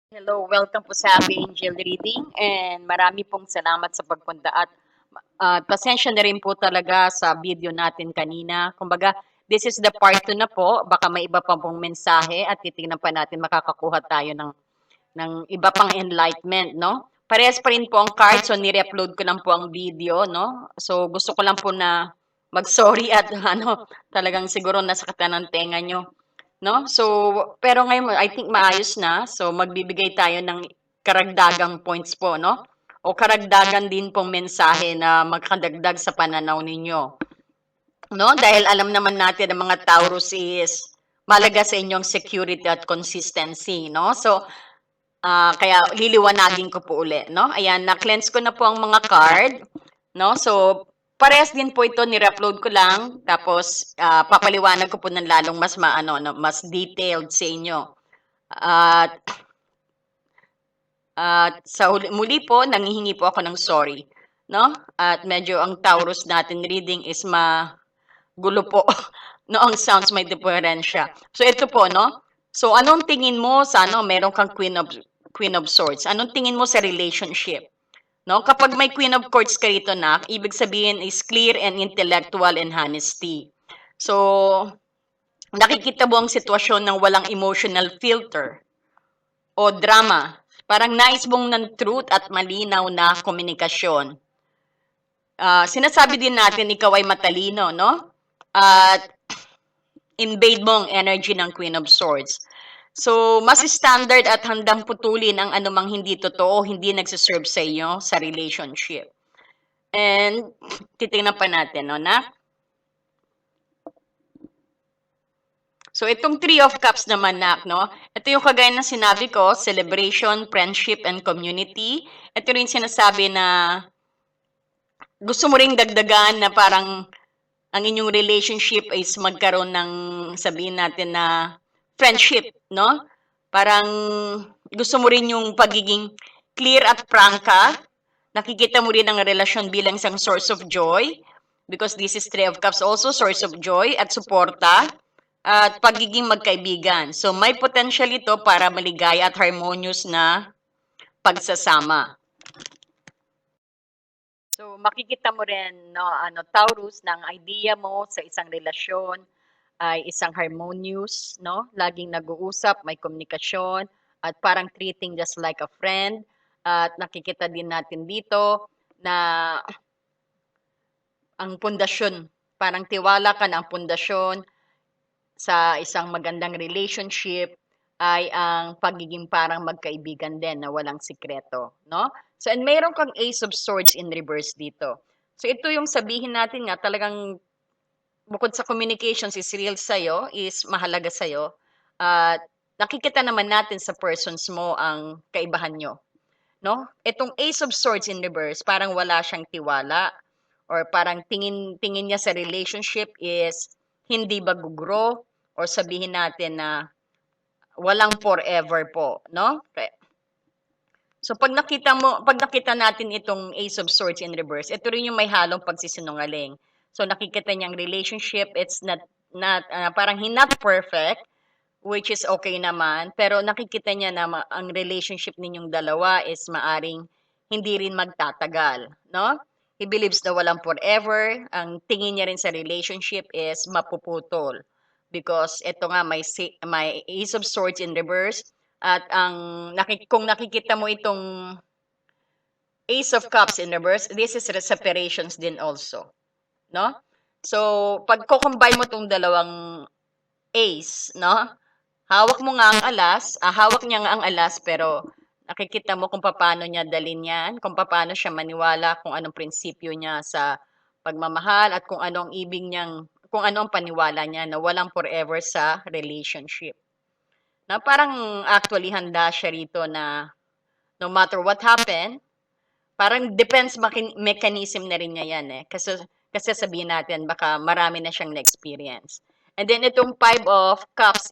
Hello, welcome po sa Angel Reading and marami pong salamat sa pagpunta at pasensya na rin po talaga sa video natin kanina. Kumbaga, this is the part 2 na po. Baka may iba pa pong mensahe at titingnan pa natin makakakuha tayo ng iba pang enlightenment, no? Parehas pa rin po ang card, so nire-upload ko lang po ang video, no? So gusto ko lang po na mag-sorry at talagang siguro nasaktan ng tenga nyo. No? So, pero ngayon I think maayos na. So, magbibigay tayo ng karagdagang points po, no? O karagdagan din pong mensahe na magkadagdag sa pananaw ninyo. No? Dahil alam naman natin ang mga Taurus is malaga sa inyong security at consistency, no? So, kaya liliwanagin ko po uli, no? Ayan, na-cleanse ko na po ang mga card, no? So, parehas din po ito, ni-upload ko lang, tapos papaliwanag ko po ng lalong mas no, mas detailed sa inyo. At sa muli po, nanghihingi po ako ng sorry, no? At medyo ang Taurus natin reading is magulo po, no? Ang sounds may diferensya. So, ito po, no? So, anong tingin mo sa, meron kang Queen of Swords? Anong tingin mo sa relationship? No? Kapag may Queen of Swords ka rito, ibig sabihin is clear and intellectual and honesty. So, nakikita mo ang sitwasyon ng walang emotional filter o drama. Parang nais mong ng truth at malinaw na komunikasyon. Sinasabi din natin ikaw ay matalino, no? At invade mo ang energy ng Queen of Swords. So, mas standard at handang putulin ang anumang hindi totoo, hindi nagsiserve sa iyo sa relationship. And, titingnan pa natin, no, na? So, itong Three of Cups naman, no? Ito yung kagaya ng sinabi ko, celebration, friendship, and community. Ito rin sinasabi na gusto mo ring dagdagan na parang ang inyong relationship is magkaroon ng, sabihin natin na, friendship, no? Parang gusto mo rin yung pagiging clear at prangka. Nakikita mo rin ang relasyon bilang isang source of joy because this is Three of Cups also, source of joy at suporta at pagiging magkaibigan. So may potential ito para maligaya at harmonious na pagsasama. So makikita mo rin, no, Taurus, na ang idea mo sa isang relasyon ay isang harmonious, no? Laging nag-uusap, may komunikasyon, at parang treating just like a friend. At nakikita din natin dito na ang pundasyon, parang tiwala ka na ang pundasyon sa isang magandang relationship ay ang pagiging parang magkaibigan din na walang sikreto, no? So, and mayroon kang Ace of Swords in reverse dito. So, ito yung sabihin natin nga talagang bukod sa communications is real sa'yo, is mahalaga sa'yo. At nakikita naman natin sa persons mo ang kaibahan nyo, no? Itong Ace of Swords in reverse, parang wala siyang tiwala or parang tingin niya sa relationship is hindi mag-grow or sabihin natin na walang forever po, no? Okay. So pag nakita natin itong Ace of Swords in reverse, ito rin yung may halong pagsisinungaling. So nakikita niyang relationship, it's not parang not perfect, which is okay naman, pero nakikita niya na ang relationship ninyong dalawa is maaring hindi rin magtatagal, no? He believes na walang forever. Ang tingin niya rin sa relationship is mapuputol. Because ito nga may Ace of Swords in reverse at kung nakikita mo itong Ace of Cups in reverse, this is separations din also, no? So, pag ko-combine mo tong dalawang ace, no? Hawak mo nga ang alas, hawak niya nga ang alas pero nakikita mo kung paano niya dalhin yan, kung paano siya maniwala, kung anong prinsipyo niya sa pagmamahal at kung ano ang kung ano ang paniwala niya na walang forever sa relationship. Na parang actually handa siya rito na no matter what happen, parang defense mechanism na rin niya yan eh. Kasi sabihin natin baka marami na siyang na-experience. And then itong Five of Cups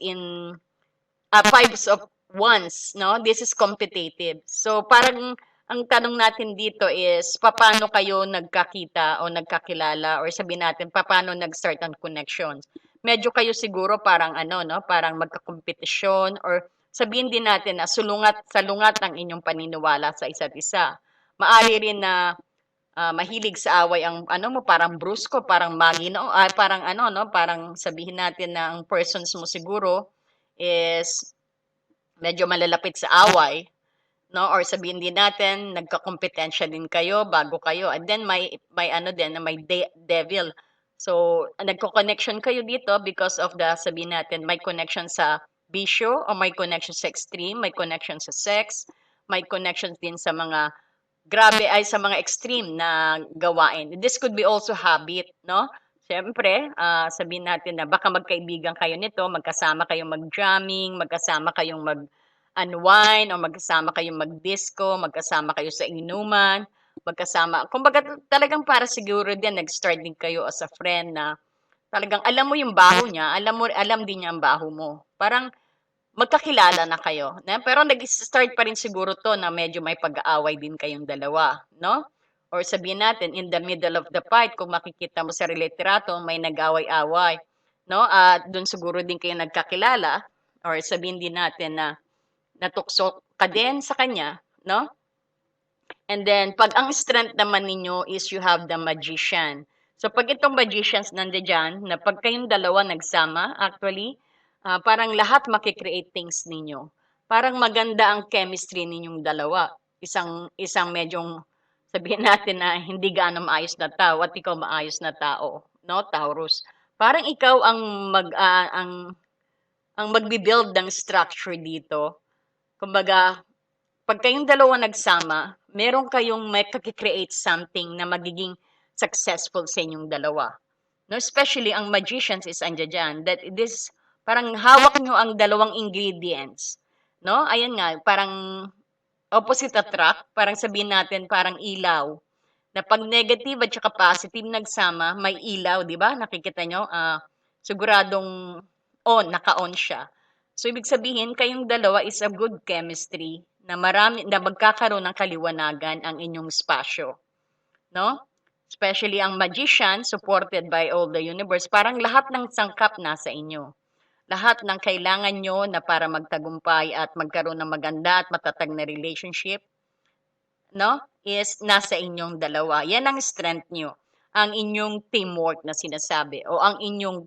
Fives of Wands, no? This is competitive. So parang ang tanong natin dito is paano kayo nagkakita o nagkakilala or sabihin natin paano nag-start ang connections. Medyo kayo siguro parang no, parang magkakompetisyon or sabihin din natin na salungat ang inyong paniniwala sa isa't isa. Maari rin na mahilig sa away ang ano mo, parang brusko, parang magino, parang ano, no, parang sabihin natin na ang persons mo siguro is medyo malalapit sa away, no? Or sabihin din natin nagkakompetensya din kayo bago kayo. And then may ano din na may devil. So nagko-connection kayo dito because of the sabihin natin may connection sa bisyo o may connection sa extreme, may connection sa sex, may connection din sa mga grabe ay sa mga extreme na gawain. This could be also habit, no? Siyempre, sabihin natin na baka magkaibigan kayo nito, magkasama kayong mag-jamming, magkasama kayong mag-unwind, o magkasama kayong mag-disco, magkasama kayo sa inuman, magkasama. Kumbaga talagang para siguro din nag-start din kayo as a friend na talagang alam mo yung baho niya, alam din niya ang baho mo. Parang magkakilala na kayo, na pero nag-start pa rin siguro 'to na medyo may pag-aaway din kayong dalawa, 'no? Or sabihin natin in the middle of the fight kung makikita mo sa litrato may nag-away-away, 'no? At dun siguro din kayo nagkakilala or sabihin din natin na natukso ka din sa kanya, 'no? And then 'pag ang strength naman ninyo is you have the magician. So 'pag itong magicians nandiyan na 'pag kayong dalawa nagsama actually, parang lahat maki-create things ninyo. Parang maganda ang chemistry ninyong dalawa. Isang isang medyong sabihin natin na hindi gaano maayos na tao at ikaw maayos na tao, 'no, Taurus. Parang ikaw ang ang magbi-build ng structure dito. Kumbaga 'pag kayong dalawa nagsama, meron kayong makiki-create something na magiging successful sa inyong dalawa. No, especially ang magicians is andiya diyan that this parang hawak niyo ang dalawang ingredients, no? Ayun nga, parang opposite attract, parang sabihin natin parang ilaw, na 'pag negative at saka positive nagsama, may ilaw, 'di ba? Nakikita niyo, siguradong naka-on siya. So ibig sabihin kayong dalawa is a good chemistry na magkakaroon ng kaliwanagan ang inyong espasyo, no? Especially ang magician supported by all the universe, parang lahat ng sangkap nasa inyo. Lahat ng kailangan nyo na para magtagumpay at magkaroon ng maganda at matatag na relationship, no, is nasa inyong dalawa. Yan ang strength nyo. Ang inyong teamwork na sinasabi o ang inyong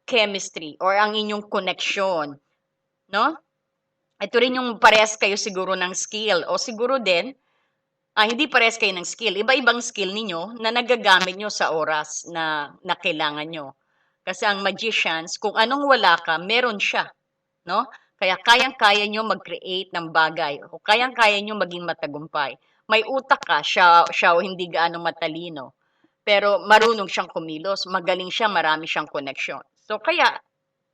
chemistry or ang inyong connection, no? Ito rin yung parehas kayo siguro ng skill o siguro din hindi parehas kayo ng skill. Iba-ibang skill ninyo na nagagamit nyo sa oras na kailangan nyo. Kasi ang magicians, kung anong wala ka, meron siya, no? Kaya kayang-kaya nyo mag-create ng bagay o kayang-kaya nyo maging matagumpay. May utak ka, siya o hindi gaano matalino. Pero marunong siyang kumilos, magaling siya, marami siyang connection. So kaya,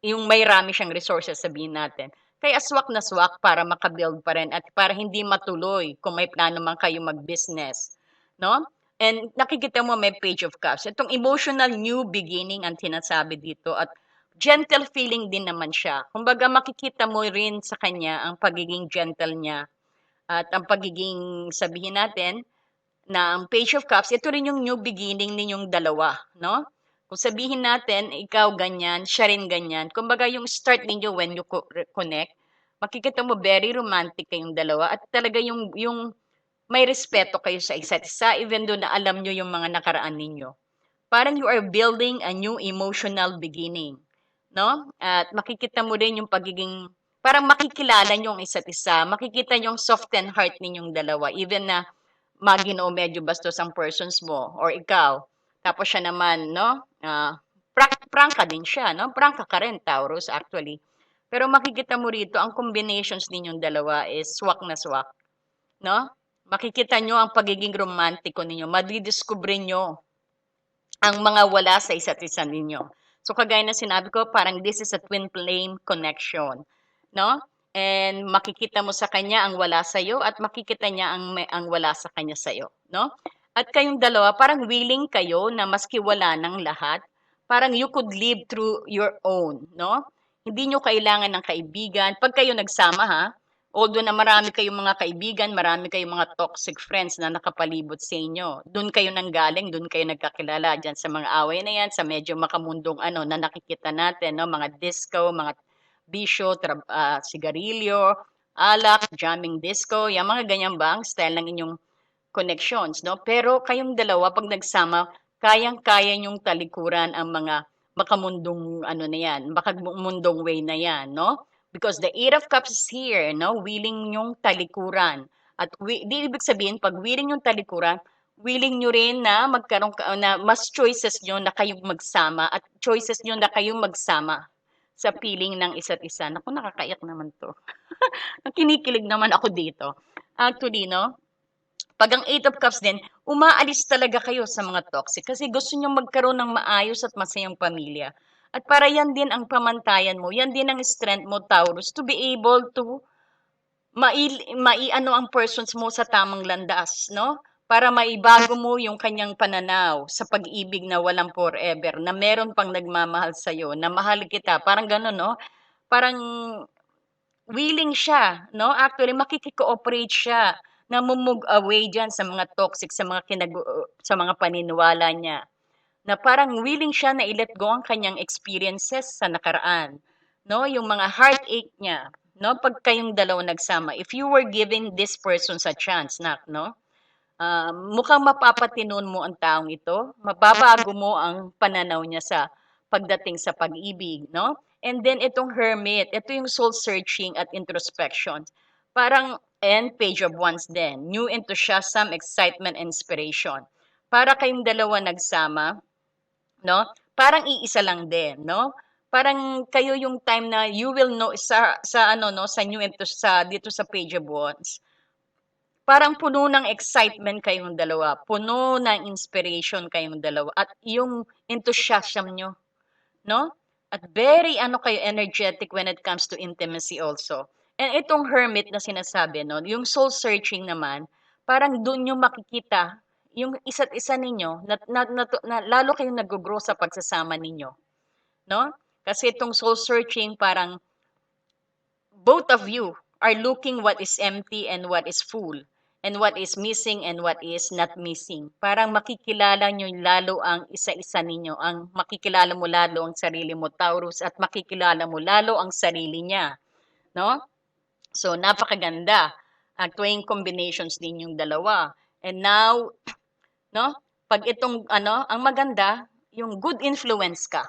yung may rami siyang resources, sabihin natin, kaya swak na swak para makabuild pa rin at para hindi matuloy kung may plano man kayo mag-business, no? And nakikita mo may Page of Cups. Itong emotional new beginning ang tinasabi dito at gentle feeling din naman siya. Kumbaga makikita mo rin sa kanya ang pagiging gentle niya at ang pagiging sabihin natin na ang Page of Cups, ito rin yung new beginning ninyong dalawa, no? Kung sabihin natin, ikaw ganyan, siya rin ganyan. Kumbaga yung start ninyo when you connect, makikita mo very romantic kayong dalawa at talaga yung may respeto kayo sa isa't isa even though na alam nyo yung mga nakaraan ninyo. Parang you are building a new emotional beginning, no? At makikita mo rin yung pagiging, parang makikilala nyo ang isa't isa, makikita nyo yung soft and heart ninyong dalawa, even na magino medyo bastos ang persons mo or ikaw. Tapos siya naman, no? Prangka din siya, no? Prangka ka rin, Taurus, actually. Pero makikita mo rito, ang combinations ninyong dalawa is swak na swak, no? Makikita nyo ang pagiging romantiko ninyo. Madidiscover nyo ang mga wala sa isa't isa ninyo. So kagaya na sinabi ko, parang this is a twin flame connection, no? And makikita mo sa kanya ang wala sa iyo at makikita niya ang wala sa kanya sa iyo, no? At kayong dalawa parang willing kayo na maski wala ng lahat, parang you could live through your own, no? Hindi niyo kailangan ng kaibigan. Pag kayo nagsama ha, although na marami kayong mga kaibigan, marami kayong mga toxic friends na nakapalibot sa inyo. Doon kayo nanggaling, doon kayo nagkakilala diyan sa mga away na yan, sa medyo makamundong ano na nakikita natin, no, mga disco, mga bisyo, sigarilyo, alak, jamming disco, yung mga ganyan ba ang style ng inyong connections, no? Pero kayong dalawa, pag nagsama, kayang-kaya niyong talikuran ang mga makamundong ano na yan, makamundong way na yan, no? Because the Eight of Cups is here, no? Willing niyong talikuran. At di ibig sabihin, pag willing niyong talikuran, willing niyo rin na magkaroon na mas choices niyo na kayong magsama at choices niyo na kayong magsama sa piling ng isa't isa. Naku, nakakaiyak naman to. Kinikilig naman ako dito. Actually, no? Pag ang Eight of Cups din, umaalis talaga kayo sa mga toxic kasi gusto niyo magkaroon ng maayos at masayang pamilya. At para yan din ang pamantayan mo, yan din ang strength mo, Taurus, to be able to maiano ang persons mo sa tamang landas, no? Para maibago mo yung kanyang pananaw sa pag-ibig na walang forever, na meron pang nagmamahal sa'yo, na mahal kita, parang gano'n, no? Parang willing siya, no? Actually, makiki-cooperate siya na move away diyan sa mga toxic, sa mga paniniwala niya. Na parang willing siya na i-let go ang kanyang experiences sa nakaraan, no? Yung mga heartache niya, no? Pag kayong dalawa nagsama, if you were giving this person a chance, no? Mukhang mapapatinon mo ang taong ito, mababago mo ang pananaw niya sa pagdating sa pag-ibig, no? And then itong hermit, ito yung soul searching at introspection. Parang, and page of wands din, new enthusiasm, excitement, inspiration. Para kayong dalawa nagsama, no? Parang iisa lang din, no? Parang kayo yung time na you will know sa ano no, sa new sa dito sa page of wands, parang puno ng excitement kayong dalawa, puno ng inspiration kayong dalawa, at yung enthusiasm nyo, no? At very ano kayo, energetic when it comes to intimacy also. And itong hermit na sinasabi, no? Yung soul searching naman, parang doon nyo makikita yung isa't isa ninyo, na lalo kayong nag-grow sa pagsasama ninyo, no? Kasi itong soul searching, parang both of you are looking what is empty and what is full, and what is missing and what is not missing. Parang makikilala nyo lalo ang isa-isa ninyo, ang makikilala mo lalo ang sarili mo, Taurus, at makikilala mo lalo ang sarili niya, no? So napakaganda ang tuwing combinations din yung dalawa. And now, no? Pag itong ano, ang maganda, yung good influence ka.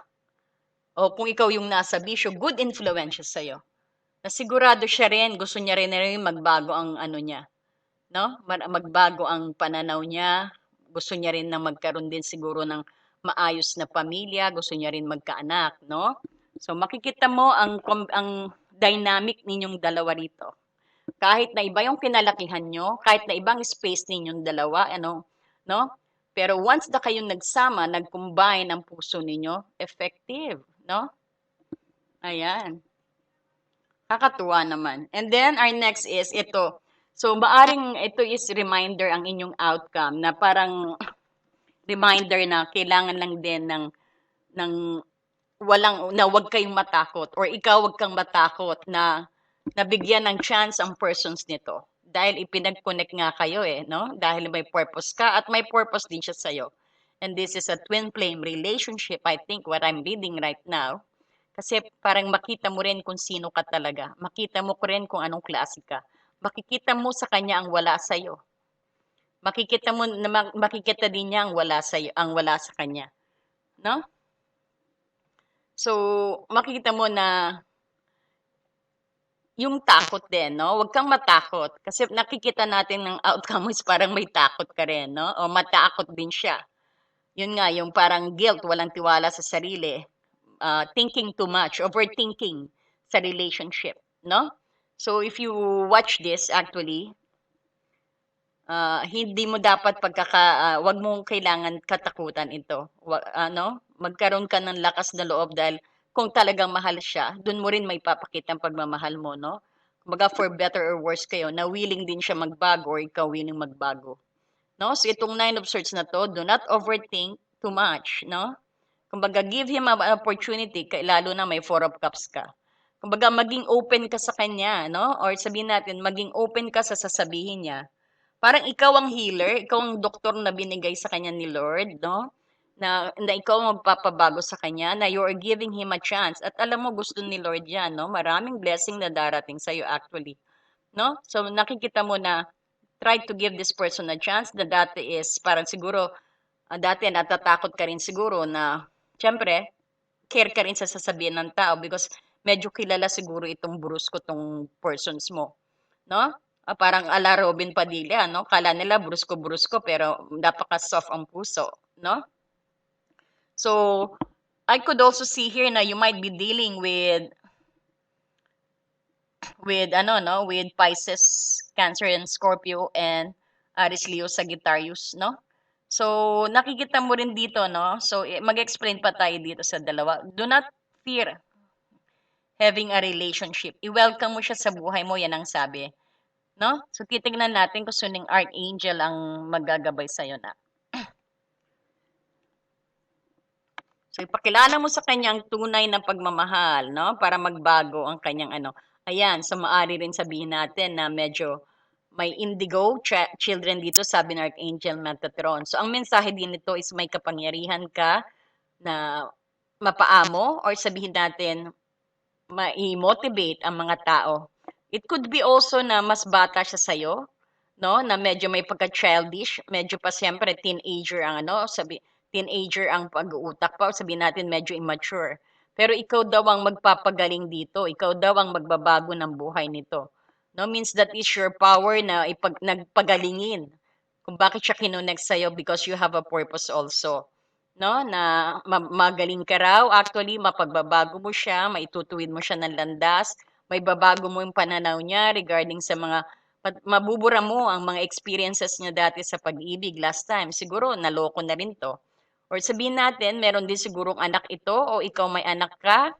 O kung ikaw yung nasa bisyo, good influence siya sa'yo. Na sigurado siya rin, gusto niya rin magbago ang ano niya, no? Magbago ang pananaw niya. Gusto niya rin na magkaroon din siguro ng maayos na pamilya, gusto niya rin magkaanak, no? So makikita mo ang dynamic ninyong dalawa rito. Kahit na iba yung kinalakihan nyo, kahit na ibang space ninyong dalawa, ano, no? Pero once na kayong nagsama, nag-combine ang puso ninyo, effective, no? Ayan. Kakatuwa naman. And then our next is ito. So maaring ito is reminder ang inyong outcome, na parang reminder na kailangan lang din ng wag kayong matakot, or ikaw wag kang matakot na nabigyan ng chance ang persons nito. Dahil ipinag-connect nga kayo no? Dahil may purpose ka at may purpose din siya sa'yo. And this is a twin flame relationship, I think, what I'm reading right now. Kasi parang makita mo rin kung sino ka talaga. Makita mo rin kung anong klase ka. Makikita mo sa kanya ang wala sa'yo. Makikita din niya ang wala sa'yo, ang wala sa kanya. No? So, makikita mo na yung takot din, no? Huwag kang matakot. Kasi nakikita natin ng outcome is parang may takot ka rin, no? O matakot din siya. Yun nga, yung parang guilt, walang tiwala sa sarili. Thinking too much, overthinking sa relationship, no? So, if you watch this, actually, hindi mo dapat wag mong kailangan katakutan ito. Magkaroon ka ng lakas na loob, dahil kung talagang mahal siya, dun mo rin may papakita ang pagmamahal mo, no? Kumbaga, for better or worse kayo, na willing din siya magbago or ikaw willing magbago. No? So itong Nine of Swords na to, do not overthink too much, no? Kumbaga, give him an opportunity, lalo na may Four of Cups ka. Kumbaga, maging open ka sa kanya, no? Or sabihin natin, maging open ka sa sasabihin niya. Parang ikaw ang healer, ikaw ang doktor na binigay sa kanya ni Lord, no? na ikaw ang magpapabago sa kanya, na you are giving him a chance. At alam mo, gusto ni Lord yan, no? Maraming blessing na darating sa'yo actually, no? So, nakikita mo na try to give this person a chance na dati is parang siguro, dati natatakot ka rin siguro na, syempre, care ka rin sa sasabihin ng tao because medyo kilala siguro itong brusko tong persons mo, no? Parang ala Robin Padilla, no? Kala nila brusko-brusko pero napaka-soft ang puso, no? So, I could also see here na you might be dealing with ano no, with Pisces, Cancer and Scorpio and Aries, Leo, Sagittarius, no? So, nakikita mo rin dito, no? So, mag-explain pa tayo dito sa dalawa. Do not fear having a relationship. I-welcome mo siya sa buhay mo, yan ang sabi, no? So, titingnan natin kung suning archangel ang maggagabay sa'yo na. So, ipakilala mo sa kanya ang tunay na pagmamahal, no? Para magbago ang kanyang ano. Ayan, so maaari rin sabihin natin na medyo may indigo children dito, sabi ng Archangel Metatron. So, ang mensahe din nito is may kapangyarihan ka na mapaamo or sabihin natin mai-motivate ang mga tao. It could be also na mas bata siya sa'yo, no? Na medyo may pagka-childish, medyo pa siyempre teenager ang ano, teenager ang pag-uutak pa, sabihin natin medyo immature. Pero ikaw daw ang magpapagaling dito, ikaw daw ang magbabago ng buhay nito. No, means that is your power na nagpagalingin. Kung bakit siya kinonect sa'yo because you have a purpose also. No, na magaling ka raw, actually mapagbabago mo siya, maitutuwid mo siya ng landas, may babago mo yung pananaw niya regarding sa mga mabubura mo ang mga experiences niya dati sa pag-ibig last time. Siguro naloko na rin 'to. Or sabihin natin meron din sigurong anak ito o ikaw may anak ka.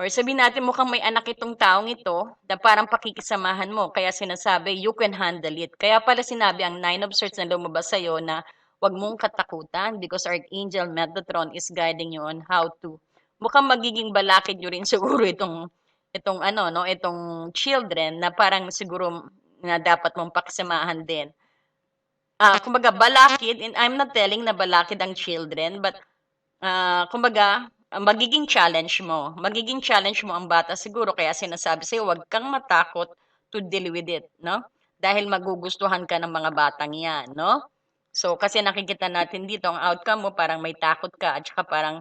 Or sabihin natin mukhang may anak itong taong ito na parang pakikisamahan mo. Kaya sinasabi, you can handle it. Kaya pala sinabi ang 9 of Swords na lumabas sa'yo na huwag mong katakutan because Archangel Metatron is guiding you on how to. Mukhang magiging balakid nyo rin siguro itong ano, no, itong children na parang siguro na dapat mong pakisamahan din. Kumbaga balakid, and I'm not telling na balakid ang children, but kumbaga, magiging challenge mo. Magiging challenge mo ang bata siguro kaya sinasabi sa'yo, huwag kang matakot to deal with it, no? Dahil magugustuhan ka ng mga batang yan, no? So, kasi nakikita natin dito, ang outcome mo parang may takot ka at saka parang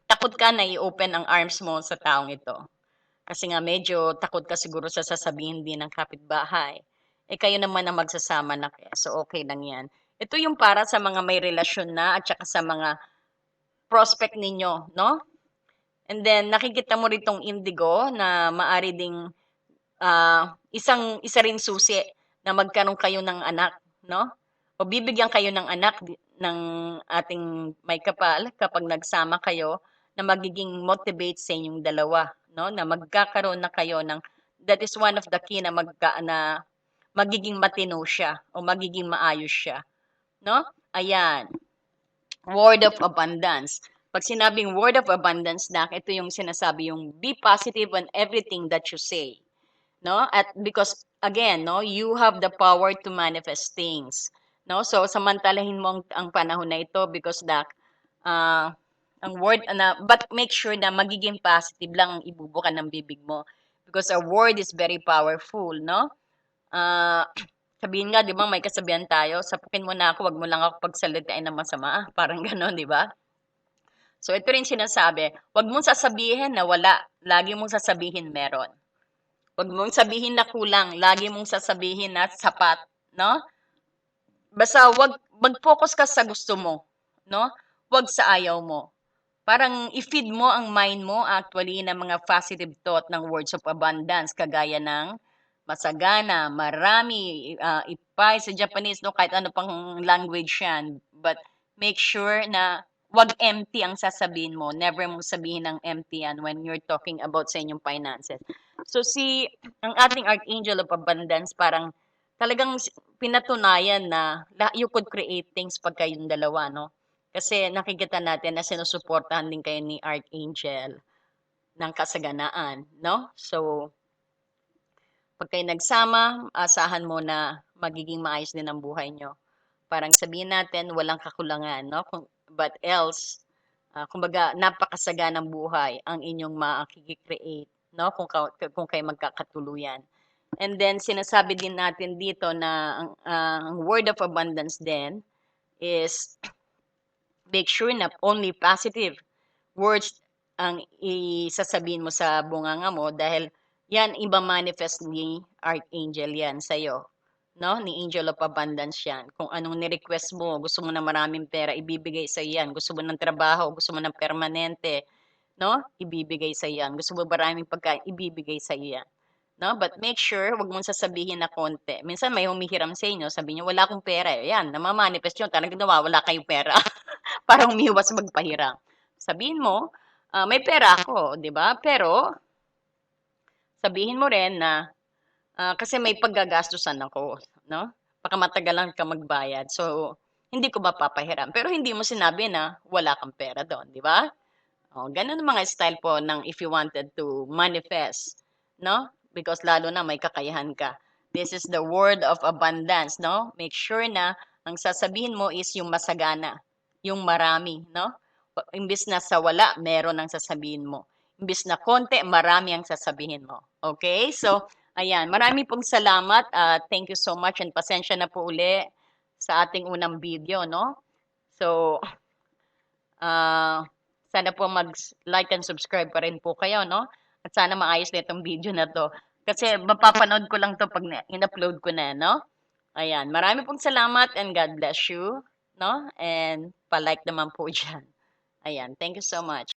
takot ka na i-open ang arms mo sa taong ito. Kasi nga medyo takot ka siguro sa sasabihin din ng kapitbahay. Kayo naman ang magsasama na kaya. So, okay lang yan. Ito yung para sa mga may relasyon na at saka sa mga prospect ninyo, no? And then, nakikita mo ritong indigo na maari ding isa ring susi na magkaroon kayo ng anak, no? O bibigyan kayo ng anak ng ating may kapal kapag nagsama kayo na magiging motivate sa inyong dalawa, no? Na magkakaroon na kayo ng, that is one of the key na magiging matino siya o magiging maayos siya, no? Ayan. Word of abundance. Pag sinabing word of abundance, ito yung sinasabi yung be positive on everything that you say. No? At because again, no, you have the power to manifest things. No? So samantalahin mo ang panahon na ito because ang word na but make sure na magiging positive lang ang ibubuka ng bibig mo because a word is very powerful, no? Sabihin nga, 'di ba, may kasabihan tayo, sapukin mo na ako, wag mo lang ako pagsalitain ng masama. Parang gano'n, 'di ba? So ito rin sinasabi, wag mong sasabihin na wala, lagi mong sasabihin meron. Wag mong sabihin na kulang, lagi mong sasabihin na sapat, no? Basta wag mag-focus ka sa gusto mo, no? Wag sa ayaw mo. Parang i-feed mo ang mind mo actually ng mga positive thought ng words of abundance kagaya ng masagana, marami, ipay sa Japanese, no, kahit ano pang language yan. But make sure na wag empty ang sasabihin mo. Never mong sabihin ng empty yan when you're talking about sa inyong finances. So ang ating Archangel of Abundance parang talagang pinatunayan na you could create things pag kayong dalawa, no? Kasi nakikita natin na sinusuportahan din kayo ni Archangel ng kasaganaan, no? So, pag kayo nagsama, asahan mo na magiging maayos din ang buhay nyo. parang sabihin natin walang kakulangan, no? But else, kumbaga napakasaganang buhay ang inyong makiki-create, no? Kung kayo magkakatuluyan. And then sinasabi din natin dito na ang word of abundance din is make sure na only positive words ang isasabihin mo sa bunganga mo dahil yan iba-manifest ni Archangel yan sa'yo. No? Ni Angel of Abundance yan. Kung anong ni-request mo, gusto mo na maraming pera, ibibigay sa yan. Gusto mo ng trabaho, gusto mo ng permanente, no? Ibibigay sa yan. Gusto mo maraming pagkain, ibibigay sa yan. No? But make sure, wag mong sasabihin na konti. Minsan may humihiram sa inyo, sabi niyo, wala akong pera. Yan, namamanifest yun. Talagang nawawala kayong pera. Parang umiwas magpahiram. Sabihin mo, may pera ako, di ba? Pero, sabihin mo rin na, kasi may paggagastusan ako, no? Baka matagalan ka magbayad. So, hindi ko mapapahiram. Pero hindi mo sinabi na wala kang pera doon, di ba? Oh, ganun ang mga style po ng if you wanted to manifest, no? Because lalo na may kakayahan ka. This is the word of abundance, no? Make sure na ang sasabihin mo is yung masagana, yung marami, no? Imbis na sa wala, meron ang sasabihin mo. Imbis na konti, marami ang sasabihin mo. Okay? So, ayan. Marami pong salamat. Thank you so much and pasensya na po uli sa ating unang video, no? So, sana po mag-like and subscribe pa rin po kayo, no? At sana maayos na itong video na to. Kasi mapapanood ko lang to pag in-upload ko na, no? Ayan. Marami pong salamat and God bless you, no? And pa-like naman po dyan. Ayan. Thank you so much.